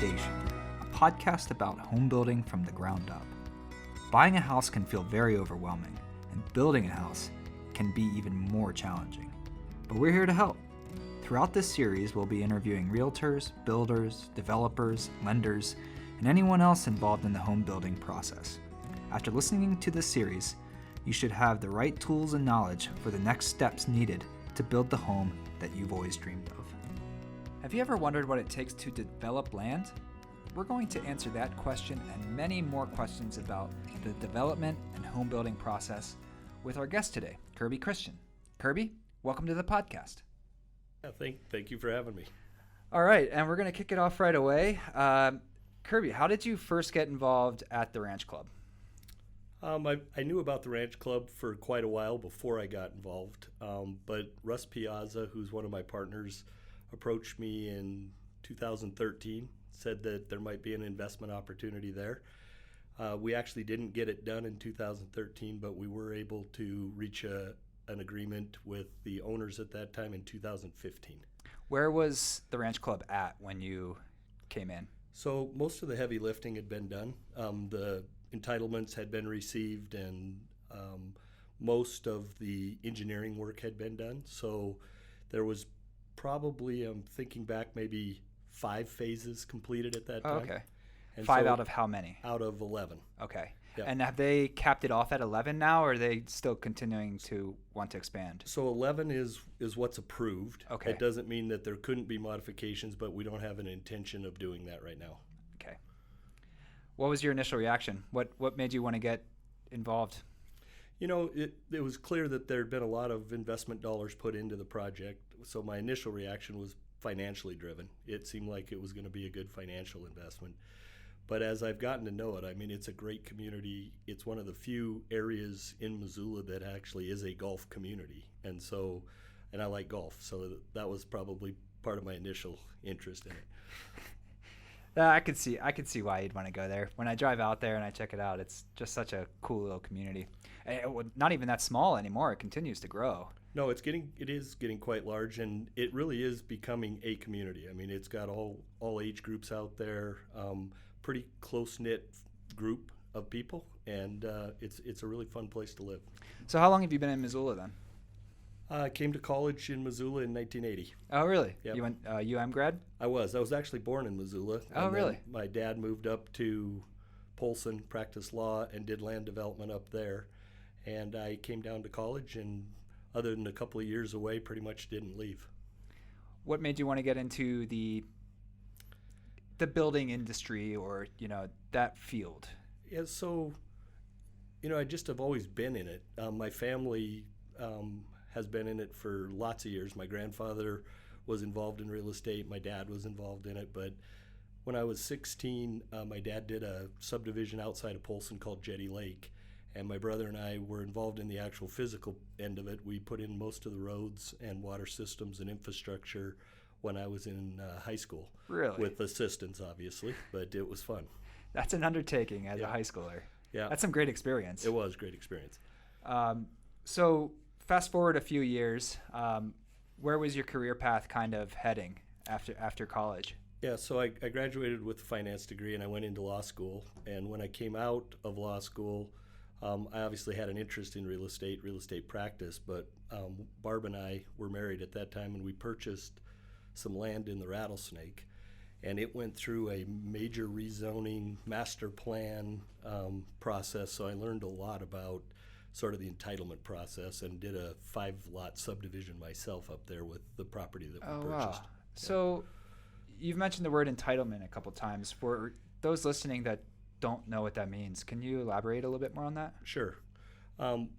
Foundation, a podcast about home building from the ground up. Buying a house can feel very overwhelming, and building a house can be even more challenging. But we're here to help. Throughout this series, we'll be interviewing realtors, builders, developers, lenders, and anyone else involved in the home building process. After listening to this series, you should have the right tools and knowledge for the next steps needed to build the home that you've always dreamed of. Have you ever wondered what it takes to develop land? We're going to answer that question and many more questions about the development and home building process with our guest today, Kirby Christian. Kirby, welcome to the podcast. Yeah, thank you for having me. All right, and we're going to kick it off right away. Kirby, how did you first get involved at the Ranch Club? I knew about the Ranch Club for quite a while before I got involved, but Russ Piazza, who's one of my partners, approached me in 2013, said that there might be an investment opportunity there. We actually didn't get it done in 2013, but we were able to reach an agreement with the owners at that time in 2015. Where was the Ranch Club at when you came in? So most of the heavy lifting had been done. The entitlements had been received, and most of the engineering work had been done. So there was probably, I'm thinking back, maybe 5 phases completed at that time. Okay. And 5 so out of how many? Out of 11. Okay. Yeah. And have they capped it off at 11 now, or are they still continuing to want to expand? So 11 is what's approved. Okay. It doesn't mean that there couldn't be modifications, but we don't have an intention of doing that right now. Okay. What was your initial reaction? What made you want to get involved? You know, it was clear that there had been a lot of investment dollars put into the project, so my initial reaction was financially driven. It seemed like it was going to be a good financial investment. But as I've gotten to know it, I mean, it's a great community. It's one of the few areas in Missoula that actually is a golf community. And I like golf, so that was probably part of my initial interest in it. I could see why you'd want to go there. When I drive out there and I check it out, it's just such a cool little community. Not even that small anymore. It continues to grow. No, it is getting quite large, and it really is becoming a community. I mean, it's got all age groups out there, pretty close-knit group of people, and it's a really fun place to live. So how long have you been in Missoula then? I came to college in Missoula in 1980. Oh, really? Yep. You went UM grad? I was actually born in Missoula. Oh, really? My dad moved up to Polson, practiced law, and did land development up there. And I came down to college, and other than a couple of years away, pretty much didn't leave. What made you want to get into the building industry, or that field? Yeah, so I just have always been in it. My family has been in it for lots of years. My grandfather was involved in real estate. My dad was involved in it. But when I was 16, my dad did a subdivision outside of Polson called Jetty Lake. And my brother and I were involved in the actual physical end of it. We put in most of the roads and water systems and infrastructure when I was in high school. Really? With assistance, obviously, but it was fun. That's an undertaking as a high schooler. Yeah. That's some great experience. It was great experience. So fast forward a few years, where was your career path kind of heading after college? Yeah, so I graduated with a finance degree, and I went into law school. And when I came out of law school, I obviously had an interest in real estate practice, but Barb and I were married at that time, and we purchased some land in the Rattlesnake, and it went through a major rezoning master plan process, so I learned a lot about sort of the entitlement process and did a 5-lot subdivision myself up there with the property that we purchased. Wow. Yeah. So you've mentioned the word entitlement a couple times. For those listening that don't know what that means, can you elaborate a little bit more on that? Sure.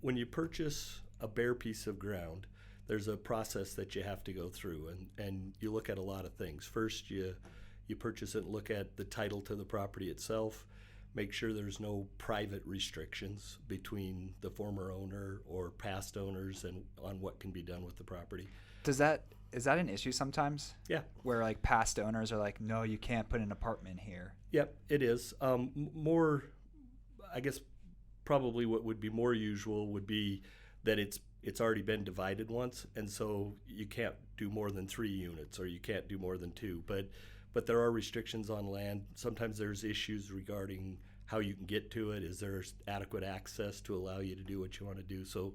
When you purchase a bare piece of ground, there's a process that you have to go through, and you look at a lot of things. First, you purchase it and look at the title to the property itself, make sure there's no private restrictions between the former owner or past owners and on what can be done with the property. Is that an issue sometimes? Yeah. Where like past owners are like, no, you can't put an apartment here. Yep, it is. More, I guess, probably what would be more usual would be that it's already been divided once, and so you can't do more than 3 units, or you can't do more than 2. But but there are restrictions on land. Sometimes there's issues regarding how you can get to it. Is there adequate access to allow you to do what you want to do? So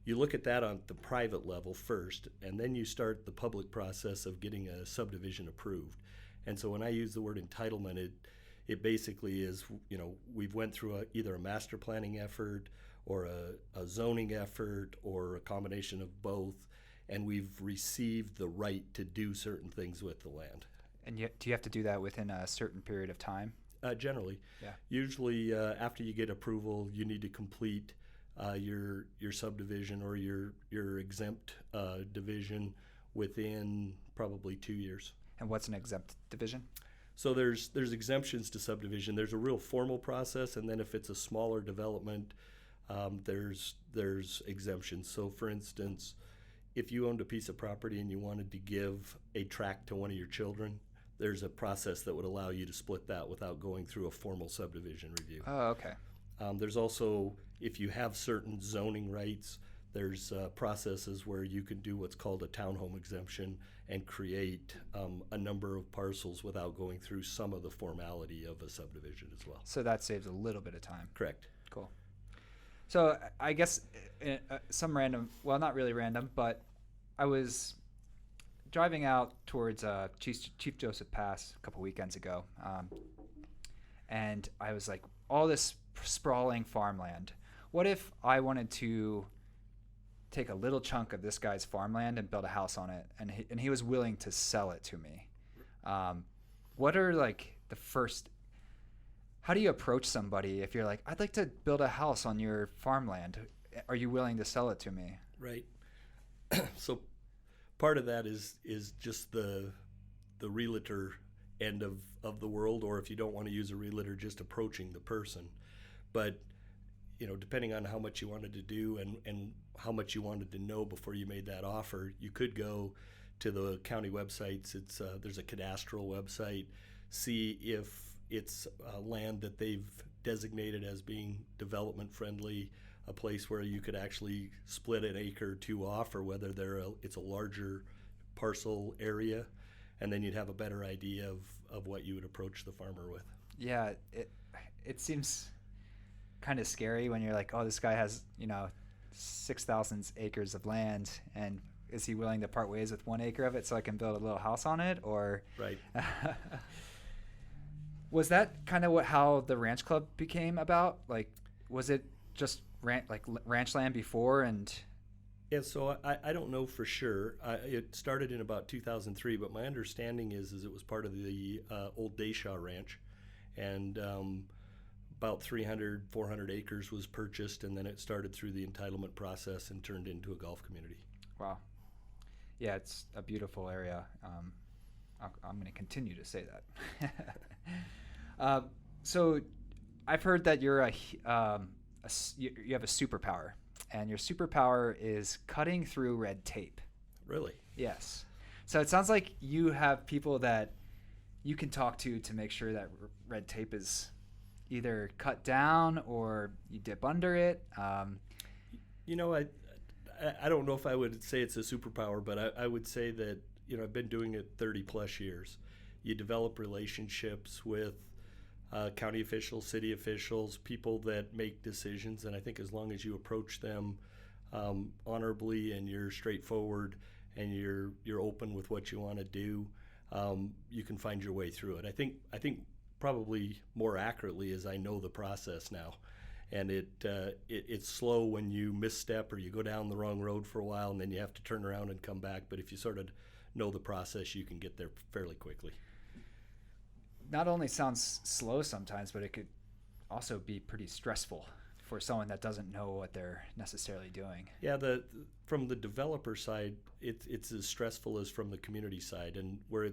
you look at that on the private level first, and then you start the public process of getting a subdivision approved. And so when I use the word entitlement, it basically is, we've went through either a master planning effort or a zoning effort or a combination of both, and we've received the right to do certain things with the land. And do you have to do that within a certain period of time? Generally. Yeah. Usually after you get approval, you need to complete your subdivision or your exempt division within probably 2 years. And what's an exempt division? So there's exemptions to subdivision. There's a real formal process, and then if it's a smaller development, there's exemptions. So for instance, if you owned a piece of property and you wanted to give a tract to one of your children, there's a process that would allow you to split that without going through a formal subdivision review. Oh, okay. There's also, if you have certain zoning rights, there's processes where you can do what's called a townhome exemption and create a number of parcels without going through some of the formality of a subdivision as well. So that saves a little bit of time. Correct. Cool. So I guess some random, well, not really random, but I was driving out towards Chief Joseph Pass a couple weekends ago, and I was like, all this sprawling farmland. What if I wanted to take a little chunk of this guy's farmland and build a house on it, and he was willing to sell it to me? What are like the first? How do you approach somebody if you're like, I'd like to build a house on your farmland? Are you willing to sell it to me? Right. So part of that is just the realtor end of the world, or if you don't want to use a realtor, just approaching the person. But depending on how much you wanted to do and how much you wanted to know before you made that offer, you could go to the county websites. There's a cadastral website, see if it's land that they've designated as being development friendly, a place where you could actually split an acre or two off, or whether it's a larger parcel area, and then you'd have a better idea of what you would approach the farmer with. Yeah, it seems kind of scary when you're like, oh, this guy has 6,000 acres of land, and is he willing to part ways with 1 acre of it so I can build a little house on it? Or right. Was that kind of how the ranch club became about? Like, was it just ranch land before? And yeah, so I don't know for sure. It started in about 2003, but my understanding is it was part of the old Dayshaw Ranch, and about 300, 400 acres was purchased, and then it started through the entitlement process and turned into a golf community. Wow. Yeah, it's a beautiful area. I'm going to continue to say that. So I've heard that you're you have a superpower, and your superpower is cutting through red tape. Really? Yes. So it sounds like you have people that you can talk to make sure that red tape is either cut down or you dip under it. I don't know if I would say it's a superpower, but I would say that I've been doing it 30 plus years. You develop relationships with county officials, city officials, people that make decisions, and I think as long as you approach them honorably and you're straightforward and you're open with what you want to do, you can find your way through it. I think probably more accurately is I know the process now, and it's slow when you misstep or you go down the wrong road for a while and then you have to turn around and come back. But if you sort of know the process, you can get there fairly quickly. Not only sounds slow sometimes, but it could also be pretty stressful for someone that doesn't know what they're necessarily doing. Yeah, from the developer side, it's as stressful as from the community side, and where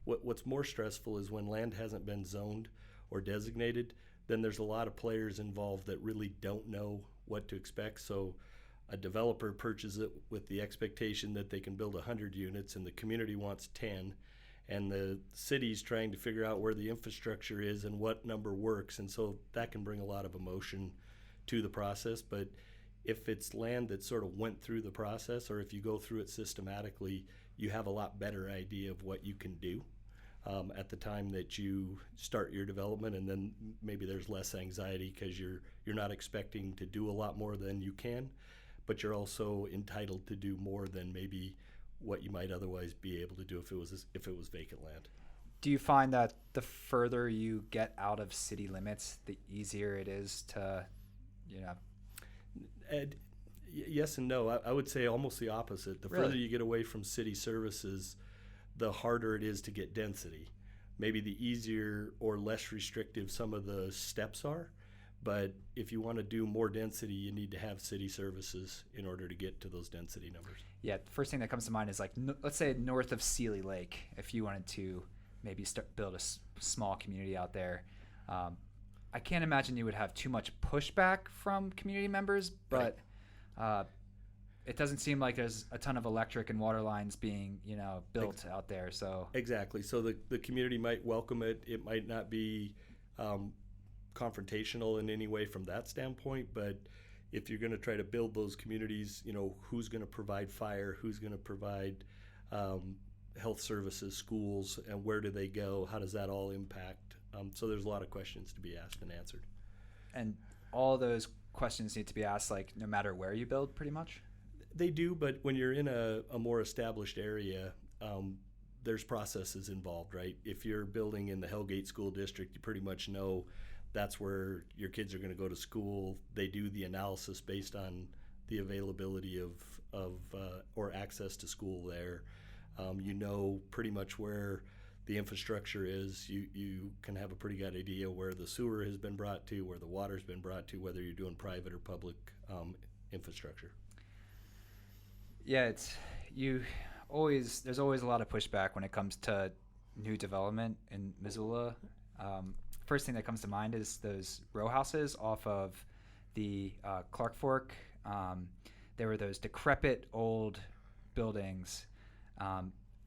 what's more stressful is when land hasn't been zoned or designated, then there's a lot of players involved that really don't know what to expect. So a developer purchases it with the expectation that they can build 100 units and the community wants 10, and the city's trying to figure out where the infrastructure is and what number works, and so that can bring a lot of emotion to the process. But if it's land that sort of went through the process, or if you go through it systematically, you have a lot better idea of what you can do. at the time that you start your development, and then maybe there's less anxiety because you're not expecting to do a lot more than you can, but you're also entitled to do more than maybe what you might otherwise be able to do if it was vacant land. Do you find that the further you get out of city limits, the easier it is to, you know? Yes and no. I would say almost the opposite. The Really? further you get away from city services, the harder it is to get density. Maybe the easier or less restrictive some of the steps are, but if you want to do more density, you need to have city services in order to get to those density numbers. Yeah, first thing that comes to mind is like, let's say north of Sealy Lake, if you wanted to maybe build a small community out there. I can't imagine you would have too much pushback from community members, but it doesn't seem like there's a ton of electric and water lines being, built out there. So Exactly. So the community might welcome it. It might not be confrontational in any way from that standpoint, but if you're going to try to build those communities, who's going to provide fire, who's going to provide health services, schools, and where do they go? How does that all impact? So there's a lot of questions to be asked and answered. And all those questions need to be asked, like, no matter where you build, pretty much? They do, but when you're in a more established area, there's processes involved, right? If you're building in the Hellgate School District, you pretty much know that's where your kids are going to go to school. They do the analysis based on the availability of or access to school there. You know pretty much where the infrastructure is. You can have a pretty good idea where the sewer has been brought to, where the water's been brought to, whether you're doing private or public infrastructure. Yeah, there's always a lot of pushback when it comes to new development in Missoula. First thing that comes to mind is those row houses off of the Clark Fork. There were those decrepit old buildings.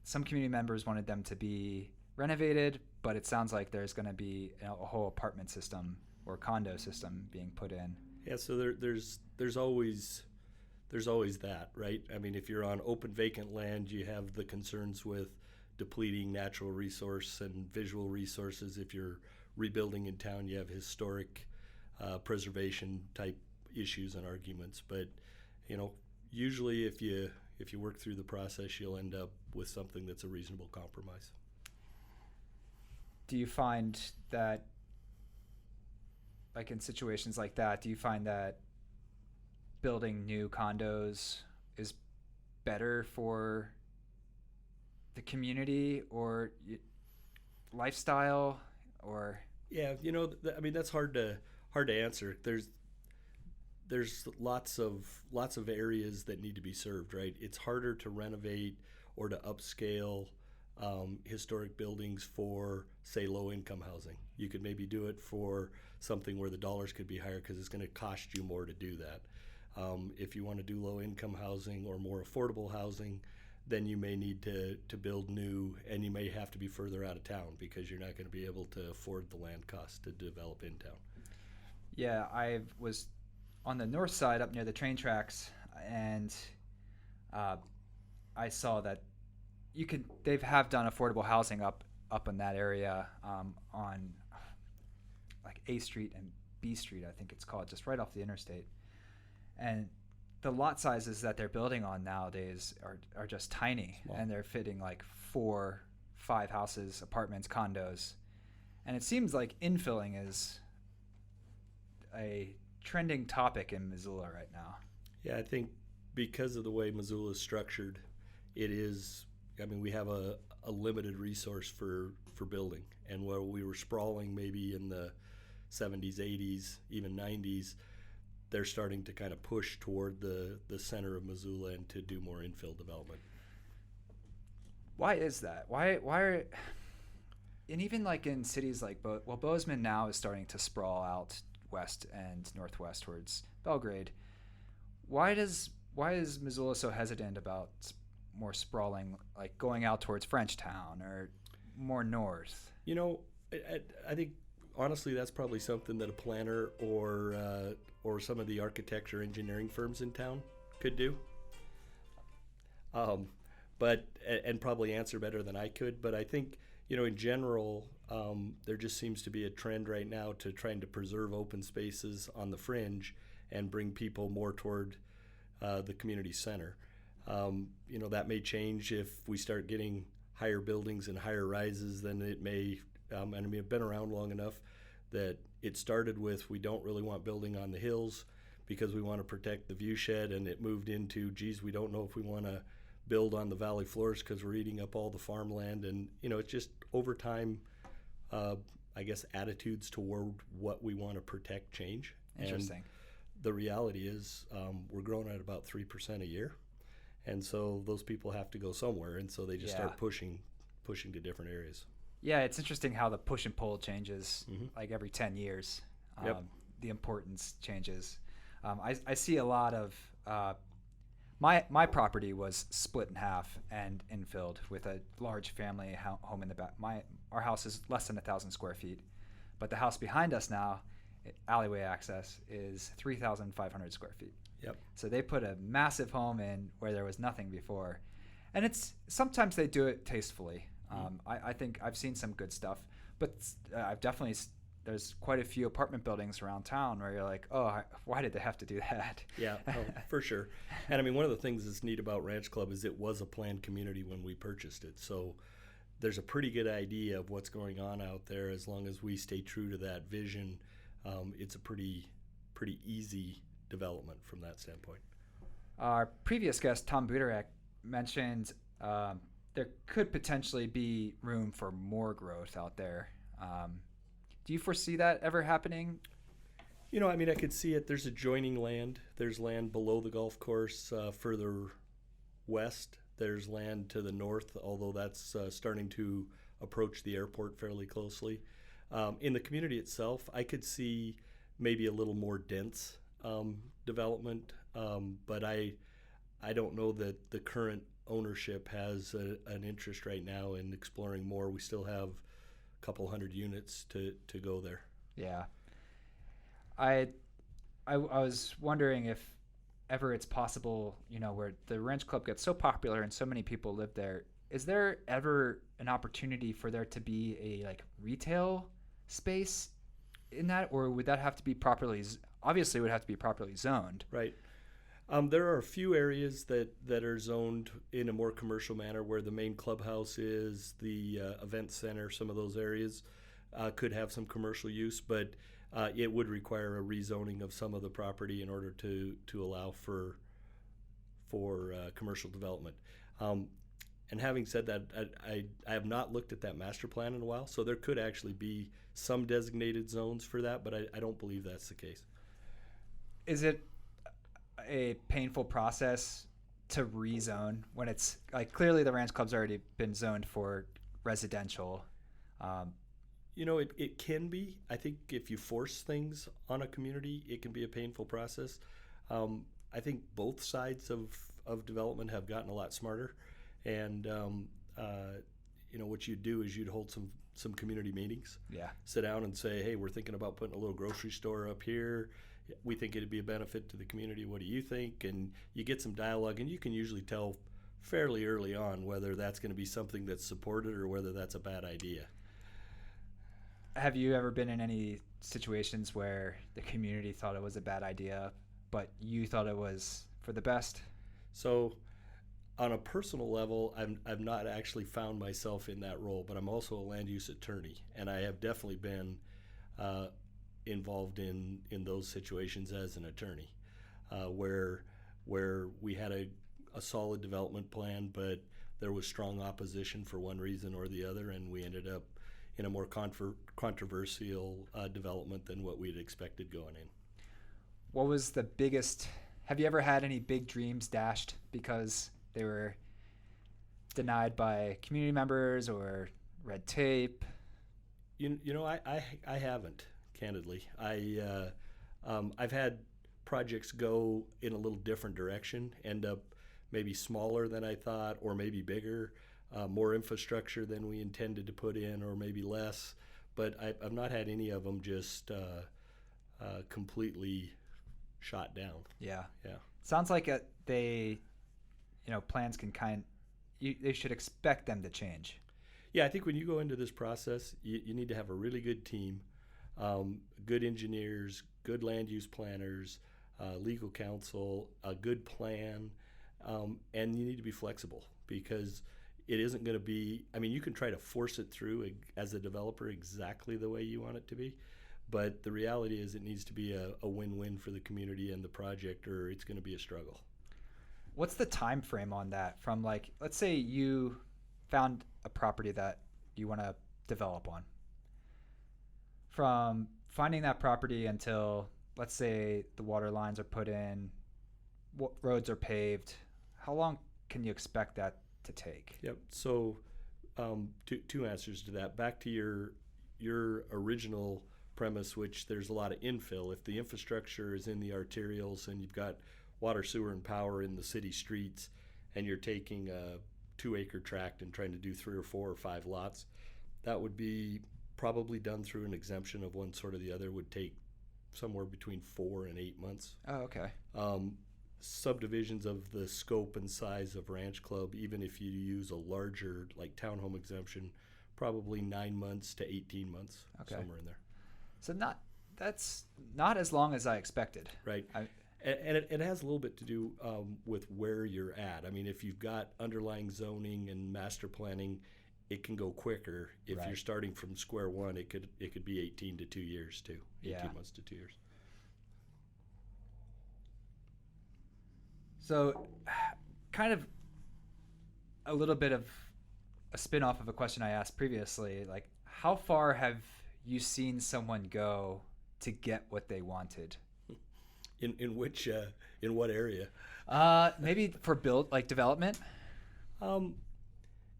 Some community members wanted them to be renovated, but it sounds like there's going to be a whole apartment system or condo system being put in. Yeah, so there's always that, right? I mean, if you're on open vacant land, you have the concerns with depleting natural resource and visual resources. If you're rebuilding in town, you have historic preservation type issues and arguments. But usually if you work through the process, you'll end up with something that's a reasonable compromise. Do you find that, like in situations like that, do you find that building new condos is better for the community or lifestyle, or? Yeah, I mean, that's hard to answer. There's lots of areas that need to be served, right? It's harder to renovate or to upscale historic buildings for, say, low-income housing. You could maybe do it for something where the dollars could be higher because it's going to cost you more to do that. If you want to do low-income housing or more affordable housing, then you may need to build new, and you may have to be further out of town because you're not going to be able to afford the land cost to develop in town. Yeah, I was on the north side up near the train tracks, and I saw that they have done affordable housing up in that area on like A Street and B Street, I think it's called, just right off the interstate. And the lot sizes that they're building on nowadays are just tiny. Small. And they're fitting like 4-5 houses, apartments, condos. And it seems like infilling is a trending topic in Missoula right now. Yeah, I think because of the way Missoula is structured, it is, I mean, we have a limited resource for building. And where we were sprawling maybe in the 70s, 80s, even 90s, they're starting to kind of push toward the center of Missoula and to do more infill development. Why is that? Why are, and even like in cities like Bozeman now is starting to sprawl out west and northwest towards Belgrade. Why is Missoula so hesitant about more sprawling, like going out towards Frenchtown or more north? I think honestly that's probably something that a planner or some of the architecture engineering firms in town could do. But probably answer better than I could. But I think In general, there just seems to be a trend right now to trying to preserve open spaces on the fringe and bring people more toward the community center. That may change if we start getting higher buildings and higher rises. Then it may, and I've been around long enough that it started with we don't really want building on the hills because we want to protect the view shed, and it moved into, geez, we don't know if we want to build on the valley floors because we're eating up all the farmland. And it's just over time, I guess, attitudes toward what we want to protect change. Interesting. And the reality is we're growing at about 3% a year, and so those people have to go somewhere, and so they just start pushing to different areas. Yeah, it's interesting how the push and pull changes like every 10 years. Yep. The importance changes. I see a lot of my property was split in half and infilled with a large family home in the back. Our house is less than 1,000 square feet, but the house behind us now, alleyway access, is 3,500 square feet. Yep. So they put a massive home in where there was nothing before, and sometimes they do it tastefully. I think I've seen some good stuff, but I've definitely. There's quite a few apartment buildings around town where you're like, oh, why did they have to do that? Yeah, for sure. And one of the things that's neat about Ranch Club is it was a planned community when we purchased it. So there's a pretty good idea of what's going on out there. As long as we stay true to that vision, it's a pretty easy development from that standpoint. Our previous guest, Tom Buderek, mentioned there could potentially be room for more growth out there. Do you foresee that ever happening? I could see it. There's adjoining land. There's land below the golf course further west. There's land to the north, although that's starting to approach the airport fairly closely. In the community itself, I could see maybe a little more dense development, but I don't know that the current ownership has an interest right now in exploring more. We still have couple hundred units to go there. Yeah. I was wondering if ever it's possible, where the Ranch Club gets so popular and so many people live there, is there ever an opportunity for there to be a retail space in that, or would that have to be obviously it would have to be properly zoned? Right. There are a few areas that are zoned in a more commercial manner where the main clubhouse is, the event center, some of those areas could have some commercial use, but it would require a rezoning of some of the property in order to allow for commercial development. And having said that, I have not looked at that master plan in a while, so there could actually be some designated zones for that, but I don't believe that's the case. Is it a painful process to rezone when it's clearly the Ranch Club's already been zoned for residential? It can be. I think if you force things on a community, it can be a painful process. I think both sides of development have gotten a lot smarter, and what you'd do is you'd hold some community meetings. Yeah. Sit down and say, hey, we're thinking about putting a little grocery store up here. We think it'd be a benefit to the community. What do you think? And you get some dialogue, and you can usually tell fairly early on whether that's going to be something that's supported or whether that's a bad idea. Have you ever been in any situations where the community thought it was a bad idea, but you thought it was for the best? So on a personal level, I've not actually found myself in that role, but I'm also a land use attorney, and I have definitely been involved in those situations as an attorney, where we had a solid development plan, but there was strong opposition for one reason or the other, and we ended up in a more controversial development than what we'd expected going in. What was the biggest? Have you ever had any big dreams dashed because they were denied by community members or red tape? I haven't. Candidly, I've had projects go in a little different direction, end up maybe smaller than I thought, or maybe bigger, more infrastructure than we intended to put in, or maybe less. But I've not had any of them just completely shot down. Yeah. Yeah. Sounds like plans can they should expect them to change. Yeah, I think when you go into this process, you need to have a really good team, good engineers, good land use planners, legal counsel, a good plan, and you need to be flexible because it isn't going to be, I mean, you can try to force it through as a developer exactly the way you want it to be, but the reality is it needs to be a win-win for the community and the project, or it's going to be a struggle. What's the time frame on that? From like, let's say you found a property that you want to develop on. From finding that property until, let's say, the water lines are put in, roads are paved, how long can you expect that to take? Yep. So, two answers to that. Back to your original premise, which there's a lot of infill. If the infrastructure is in the arterials and you've got water, sewer, and power in the city streets, and you're taking a 2-acre tract and trying to do 3 or 4 or 5 lots, that would be probably done through an exemption of one sort or the other. Would take somewhere between 4 and 8 months. Oh, okay. Subdivisions of the scope and size of Ranch Club, even if you use a larger like townhome exemption, probably 9 months to 18 months, somewhere in there. So that's not as long as I expected. Right. And it has a little bit to do with where you're at. I mean, if you've got underlying zoning and master planning, it can go quicker. If you're starting from square one, it could be 18 to 2 years too. 18 months to 2 years. So, kind of a little bit of a spin-off of a question I asked previously. Like, how far have you seen someone go to get what they wanted? In what area? Maybe for development.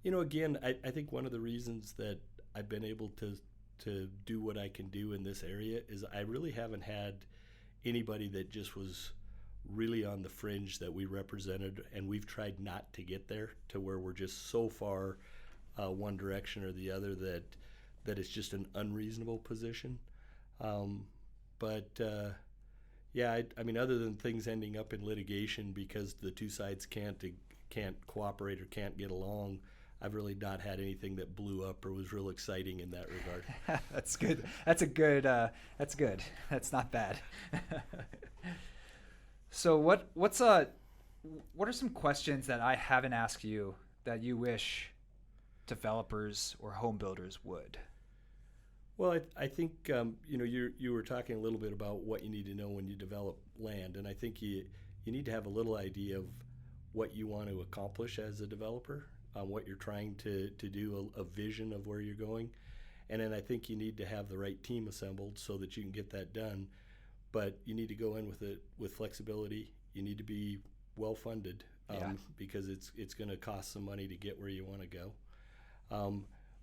Again, I think one of the reasons that I've been able to do what I can do in this area is I really haven't had anybody that just was really on the fringe that we represented, and we've tried not to get there to where we're just so far one direction or the other that it's just an unreasonable position. I mean, other than things ending up in litigation because the two sides can't cooperate or can't get along, I've really not had anything that blew up or was real exciting in that regard. That's good. That's good. That's not bad. So what are some questions that I haven't asked you that you wish developers or home builders would? Well, I think you were talking a little bit about what you need to know when you develop land, and I think you need to have a little idea of what you want to accomplish as a developer, what you're trying to do, a vision of where you're going, and then I think you need to have the right team assembled so that you can get that done. But you need to go in with flexibility. You need to be well funded because it's going to cost some money to get where you want to go.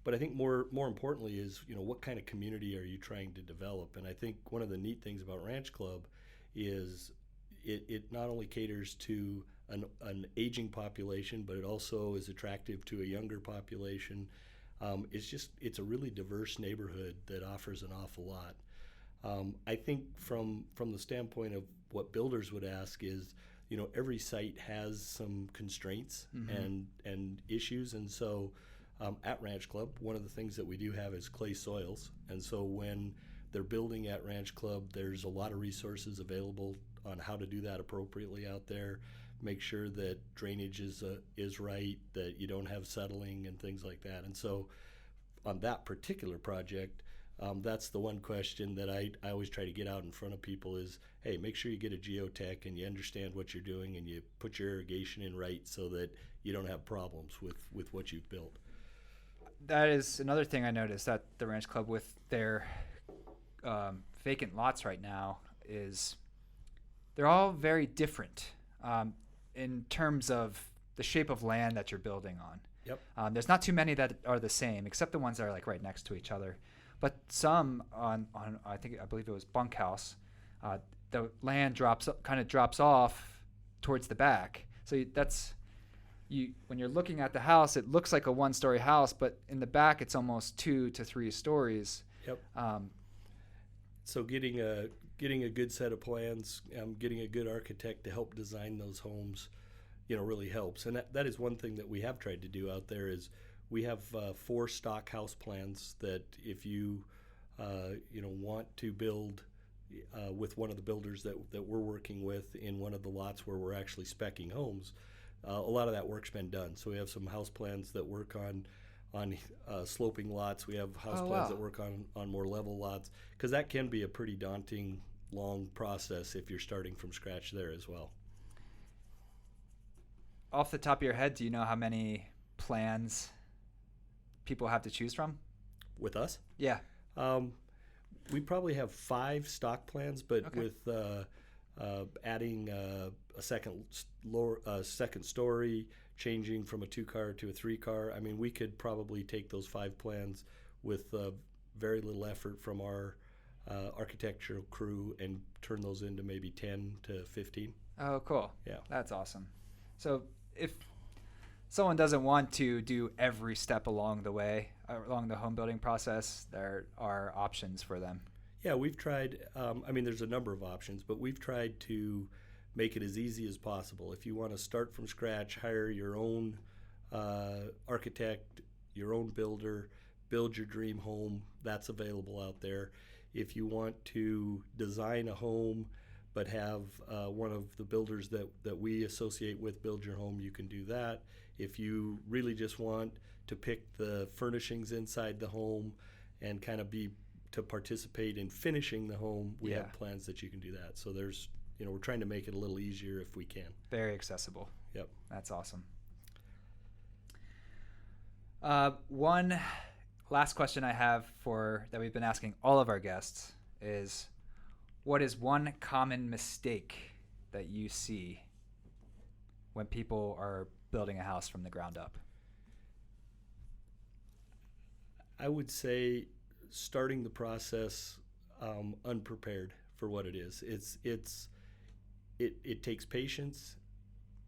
But I think more importantly is, what kind of community are you trying to develop? And I think one of the neat things about Ranch Club is it not only caters to an aging population, but it also is attractive to a younger population. It's a really diverse neighborhood that offers an awful lot. I think from the standpoint of what builders would ask is, every site has some constraints and issues, and so at Ranch Club, one of the things that we do have is clay soils, and so when they're building at Ranch Club, there's a lot of resources available on how to do that appropriately out there. Make sure that drainage is right, that you don't have settling and things like that. And so on that particular project, that's the one question that I always try to get out in front of people is, hey, make sure you get a geotech and you understand what you're doing and you put your irrigation in right so that you don't have problems with what you've built. That is another thing I noticed at the Ranch Club with their vacant lots right now is they're all very different in terms of the shape of land that you're building on. Yep. There's not too many that are the same, except the ones that are like right next to each other. But some on I believe it was Bunkhouse, the land kind of drops off towards the back. So when you're looking at the house, it looks like a one-story house, but in the back it's almost 2 to 3 stories. Yep. So getting a good set of plans, getting a good architect to help design those homes, really helps. And that is one thing that we have tried to do out there is we have 4 stock house plans that if you want to build with one of the builders that we're working with in one of the lots where we're actually speccing homes, a lot of that work's been done. So we have some house plans that work on sloping lots. We have house plans that work on more level lots, because that can be a pretty daunting, long process if you're starting from scratch there as well. Off the top of your head, do you know how many plans people have to choose from? With us? Yeah. We probably have 5 stock plans, but Okay. with adding a second story, changing from a 2-car to a 3-car, I mean, we could probably take those 5 plans with very little effort from our architectural crew and turn those into maybe 10 to 15. Oh, cool. Yeah. That's awesome. So if someone doesn't want to do every step along the way, along the home building process, there are options for them. Yeah, we've tried, there's a number of options, but we've tried to make it as easy as possible. If you want to start from scratch, hire your own architect, your own builder, build your dream home, that's available out there. If you want to design a home but have one of the builders that we associate with build your home, you can do that. If you really just want to pick the furnishings inside the home and kind of to participate in finishing the home, we have plans that you can do that. So there's, we're trying to make it a little easier if we can. Very accessible. Yep. That's awesome. One last question I have that we've been asking all of our guests is, what is one common mistake that you see when people are building a house from the ground up? I would say starting the process unprepared for what it is. It takes patience.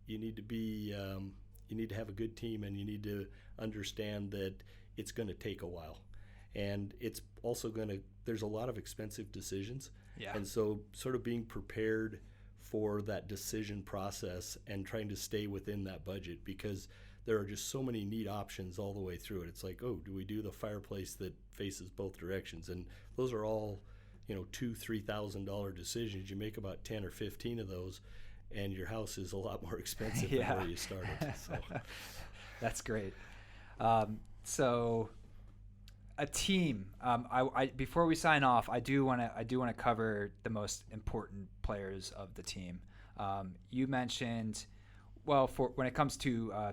You need to have a good team, and you need to understand that it's going to take a while, and it's also there's a lot of expensive decisions. Yeah. And so sort of being prepared for that decision process and trying to stay within that budget, because there are just so many neat options all the way through it. It's like, oh, do we do the fireplace that faces both directions? And those are all, $2,000-$3,000 decisions. You make about 10 or 15 of those, and your house is a lot more expensive than where you started. So. That's great. So a team. I before we sign off, I do want to cover the most important players of the team. You mentioned, well, for when it comes to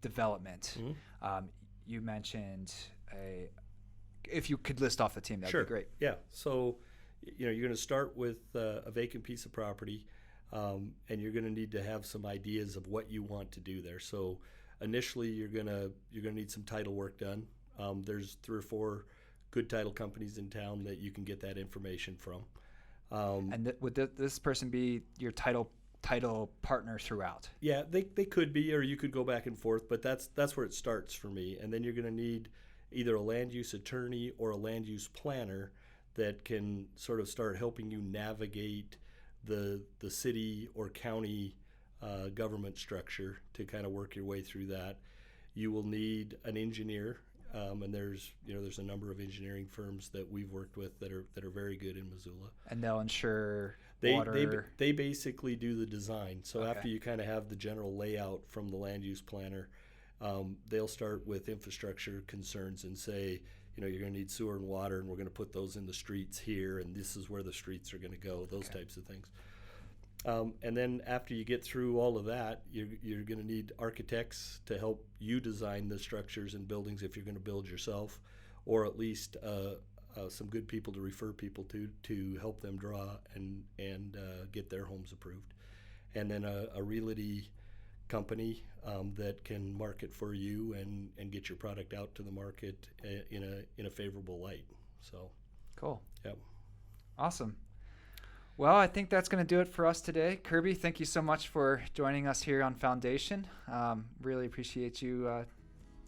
development, you mentioned if you could list off the team, that'd Sure. be great. Yeah. So, you're going to start with a vacant piece of property, and you're going to need to have some ideas of what you want to do there. So, initially, you're going to need some title work done. There's 3 or 4 good title companies in town that you can get that information from. And would this person be your title partner throughout? Yeah, they could be, or you could go back and forth, but that's where it starts for me. And then you're going to need either a land use attorney or a land use planner that can sort of start helping you navigate the city or county government structure to kind of work your way through that. You will need an engineer, and there's a number of engineering firms that we've worked with that are very good in Missoula. And they'll ensure water. They basically do the design. So Okay. after you kind of have the general layout from the land use planner, they'll start with infrastructure concerns and say, you're going to need sewer and water, and we're going to put those in the streets here, and this is where the streets are going to go, those types of things. And then after you get through all of that, you're going to need architects to help you design the structures and buildings if you're going to build yourself, or at least some good people to refer people to help them draw and get their homes approved. And then a realty company that can market for you and get your product out to the market in a favorable light. So Cool. Yep. Awesome. Well, I think that's going to do it for us today. Kirby, thank you so much for joining us here on Foundation. Really appreciate you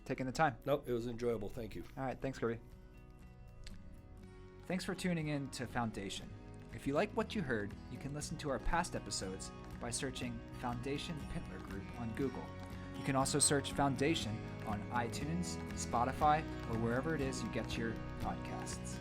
taking the time. Nope, it was enjoyable. Thank you. All right. Thanks, Kirby. Thanks for tuning in to Foundation. If you like what you heard, you can listen to our past episodes by searching Foundation Pintler Group on Google. You can also search Foundation on iTunes, Spotify, or wherever it is you get your podcasts.